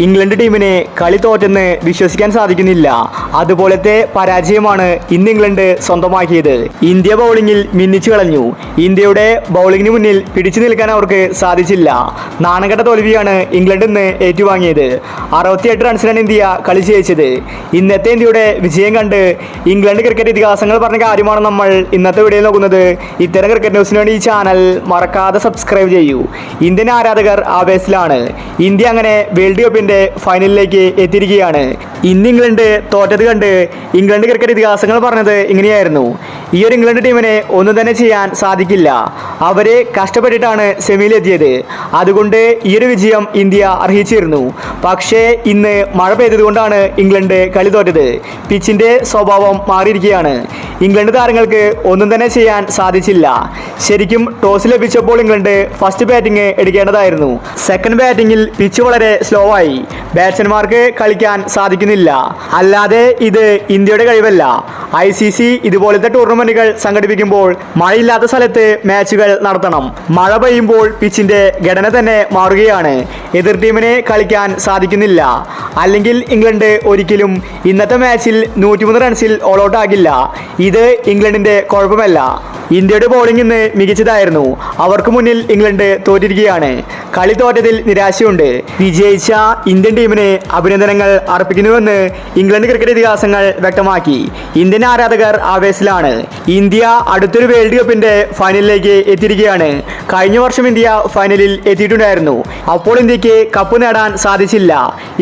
England ടീമിനെ കളി തോറ്റെന്ന് വിശ്വസിക്കാൻ സാധിക്കുന്നില്ല. അതുപോലത്തെ പരാജയമാണ് ഇന്ന് ഇംഗ്ലണ്ട് സ്വന്തമാക്കിയത്. ഇന്ത്യ ബൗളിംഗിൽ മിന്നിച്ചു കളഞ്ഞു. ഇന്ത്യയുടെ ബൗളിംഗിന് മുന്നിൽ പിടിച്ചു നിൽക്കാൻ അവർക്ക് സാധിച്ചില്ല. നാണംകെട്ട തോൽവിയാണ് ഇംഗ്ലണ്ട് ഇന്ന് ഏറ്റുവാങ്ങിയത്. 68 റൺസിനാണ് ഇന്ത്യ കളി ജയിച്ചത്. ഇന്നത്തെ ഇന്ത്യയുടെ വിജയം കണ്ട് ഇംഗ്ലണ്ട് ക്രിക്കറ്റ് ഇതിഹാസങ്ങൾ പറഞ്ഞ കാര്യമാണ് നമ്മൾ ഇന്നത്തെ വീഡിയോയിൽ നോക്കുന്നത്. ഇത്തരം ക്രിക്കറ്റ് ന്യൂസിന് വേണ്ടി ഈ ചാനൽ മറക്കാതെ സബ്സ്ക്രൈബ് ചെയ്യൂ. ഇന്ത്യൻ ആരാധകർ ആവേശത്തിലാണ്. ഇന്ത്യ അങ്ങനെ വേൾഡ് കപ്പിന്റെ ഫൈനലിലേക്ക് എത്തിയിരിക്കുകയാണ്. ഇന്ന് ഇംഗ്ലണ്ട് തോറ്റത് കണ്ട് ഇംഗ്ലണ്ട് ക്രിക്കറ്റ് ഇതിഹാസങ്ങൾ പറഞ്ഞത് ഇങ്ങനെയായിരുന്നു: ഈ ഒരു ഇംഗ്ലണ്ട് ടീമിനെ ഒന്നും തന്നെ ചെയ്യാൻ സാധിക്കില്ല. അവരെ കഷ്ടപ്പെട്ടിട്ടാണ് സെമിയിലെത്തിയത്. അതുകൊണ്ട് ഈ ഒരു വിജയം ഇന്ത്യ അർഹിച്ചിരുന്നു. പക്ഷേ ഇന്ന് മഴ പെയ്തതുകൊണ്ടാണ് ഇംഗ്ലണ്ട് കളി തോറ്റത്. പിച്ചിന്റെ സ്വഭാവം മാറിയിരിക്കുകയാണ്. ഇംഗ്ലണ്ട് താരങ്ങൾക്ക് ഒന്നും തന്നെ ചെയ്യാൻ സാധിച്ചില്ല. ശരിക്കും ടോസ് ലഭിച്ചപ്പോൾ ഇംഗ്ലണ്ട് ഫസ്റ്റ് ബാറ്റിംഗ് എടുക്കേണ്ടതായിരുന്നു. സെക്കൻഡ് ബാറ്റിംഗിൽ പിച്ച് വളരെ സ്ലോ ആയി. ബാറ്റ്സ്മാൻമാർക്ക് കളിക്കാൻ സാധിക്കുന്നില്ല. അല്ലാതെ ഇത് ഇന്ത്യയുടെ കഴിവല്ല. ICC ഇതുപോലത്തെ ടൂർണമെന്റുകൾ സംഘടിപ്പിക്കുമ്പോൾ മഴയില്ലാത്ത സ്ഥലത്ത് മാച്ചുകൾ നടത്തണം. മഴ പെയ്യുമ്പോൾ പിച്ചിന്റെ ഘടന തന്നെ മാറുകയാണ്. എതിർ ടീമിനെ കളിക്കാൻ സാധിക്കുന്നില്ല. അല്ലെങ്കിൽ ഇംഗ്ലണ്ട് ഒരിക്കലും ഇന്നത്തെ മാച്ചിൽ 103 റൺസിൽ ഓൾ ഔട്ട് ആകില്ല. ഇത് ഇംഗ്ലണ്ടിന്റെ കുഴപ്പമല്ല. ഇന്ത്യയുടെ ബോളിംഗ് ഇന്ന് മികച്ചതായിരുന്നു. അവർക്ക് മുന്നിൽ ഇംഗ്ലണ്ട് തോറ്റിരിക്കുകയാണ്. കളി തോറ്റതിൽ നിരാശയുണ്ട്. വിജയിച്ച ഇന്ത്യൻ ടീമിന് അഭിനന്ദനങ്ങൾ അർപ്പിക്കുന്നുവെന്ന് ഇംഗ്ലണ്ട് ക്രിക്കറ്റ് ഇതിഹാസങ്ങൾ വ്യക്തമാക്കി. ഇന്ത്യൻ ആരാധകർ ആവേശത്തിലാണ്. ഇന്ത്യ അടുത്തൊരു വേൾഡ് കപ്പിന്റെ ഫൈനലിലേക്ക് എത്തിയിരിക്കുകയാണ്. കഴിഞ്ഞ വർഷം ഇന്ത്യ ഫൈനലിൽ എത്തിയിട്ടുണ്ടായിരുന്നു. അപ്പോൾ ഇന്ത്യക്ക് കപ്പ് നേടാൻ സാധിച്ചില്ല.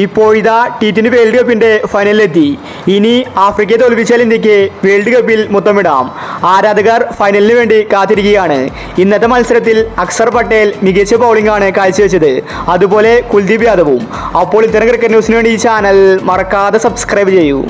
ഇപ്പോഴിതാ T20 വേൾഡ് കപ്പിന്റെ ഫൈനലിലെത്തി. ഇനി ആഫ്രിക്കയെ തോൽപ്പിച്ചാൽ ഇന്ത്യക്ക് വേൾഡ് കപ്പിൽ മുത്തമിടാം. ആരാധകർ ഫൈനലിന് വേണ്ടി കാത്തിരിക്കുകയാണ്. ഇന്നത്തെ മത്സരത്തിൽ അക്സർ പട്ടേൽ മികച്ച ബൗളിംഗ് ആണ് കാഴ്ചവെച്ചത്. അതുപോലെ കുൽദീപ് യാദവും. അപ്പോൾ ഇത്തരം ക്രിക്കറ്റ് ന്യൂസിന് വേണ്ടി ഈ ചാനൽ മറക്കാതെ സബ്സ്ക്രൈബ് ചെയ്യൂ.